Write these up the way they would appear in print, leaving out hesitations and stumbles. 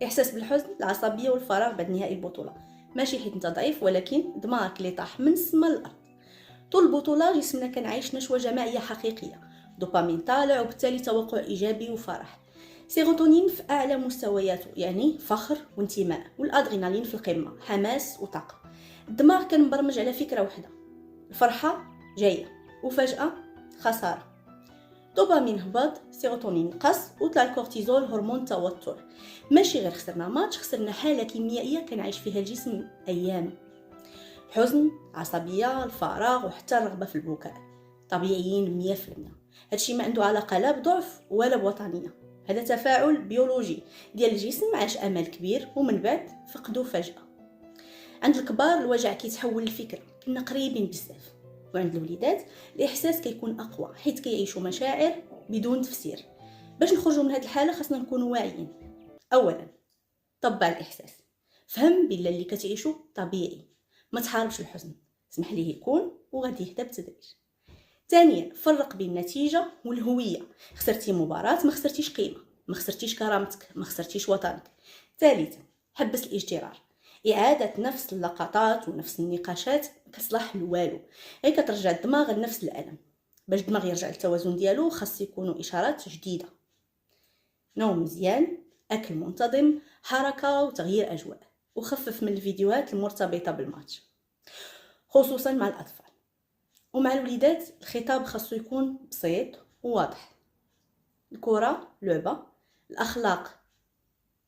احساس بالحزن، العصبيه والفراغ بعد نهائي البطوله، ماشي حيت انت ضعيف، ولكن دماغك اللي طاح من السما للارض. طول البطوله جسمنا كان عايش نشوه جماعيه حقيقيه، دوبامين طالع وبالتالي توقع ايجابي وفرح. سيروتونين في اعلى مستوياته، يعني فخر وانتماء، والادرينالين في القمه، حماس وطاقه. الدماغ كان مبرمج على فكره واحده: الفرحه جايه، وفجاه خساره. دوبامين هبط، سيروتونين نقص، وطلع الكورتيزول هرمون التوتر. ماشي غير خسرنا ماتش، خسرنا حاله كيميائيه كان عايش فيها الجسم ايام. الحزن، العصبيه، الفراغ، وحتى الرغبه في البكاء طبيعيين 100%. هادشي ما عنده علاقه لا بضعف ولا بوطنيه، هذا تفاعل بيولوجي ديال الجسم عاش امل كبير ومن بعد فقدوه فجاه. عند الكبار الوجع كيتحول لفكره كنا قريبين بزاف، وعند الوليدات الاحساس كيكون اقوى حيت كيعيشوا مشاعر بدون تفسير. باش نخرجوا من هذه الحاله خاصنا نكونوا واعيين. اولا، طبع الاحساس، فهم بلا اللي كتعيشو طبيعي، ما تحاربش الحزن، اسمح ليه يكون وغادي يهدى بالتدريج. ثانيا، فرق بين النتيجه والهويه. خسرتي مباراه، ما خسرتيش قيمه، ما خسرتيش كرامتك، ما خسرتيش وطنك. ثالثا، حبس الاجترار. إعادة نفس اللقطات ونفس النقاشات كتصلح لوالو، غير كترجع الدماغ لنفس الألم. باش الدماغ يرجع للتوازن ديالو خاص يكونوا إشارات جديدة: نوم مزيان، أكل منتظم، حركة وتغيير أجواء، وخفف من الفيديوهات المرتبطة بالماتش خصوصا مع الأطفال. ومع الوليدات الخطاب خاصو يكون بسيط وواضح: الكرة لعبة، الأخلاق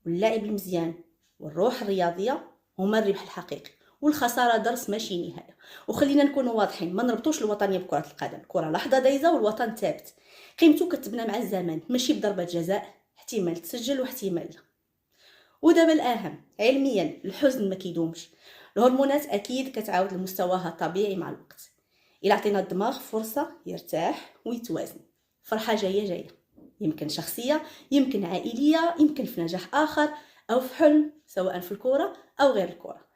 واللعب المزيان والروح الرياضية هما الربح الحقيقي، والخسارة درس ماشي نهاية. وخلينا نكونوا واضحين، ما نربطوش الوطنية بكرة القدم، الكرة لحظة دايزة والوطن ثابت، قيمته كتبنى مع الزمن ماشي بضربة جزاء احتمال تسجل واحتمال لا. ودابا الأهم، علميا الحزن ما كيدومش، الهرمونات أكيد كتعاود لمستواها الطبيعي مع الوقت. إلا عطينا الدماغ فرصة يرتاح ويتوازن، فرحة جاية، يمكن شخصية، يمكن عائلية، يمكن في نجاح آخر، أو في حلم، سواء في الكرة أو غير الكرة.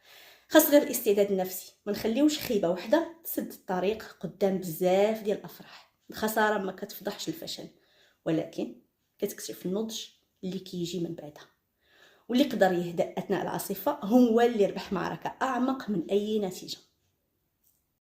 خاص غير الاستعداد النفسي، ما نخليوش خيبة وحدة تسد الطريق قدام بزاف ديال الأفراح. الخسارة ما كتفضحش الفشل، ولكن كتكشف النضج اللي كيجي من بعدها. واللي قدر يهدأ أثناء العاصفة هو اللي ربح معركة أعمق من أي نتيجة.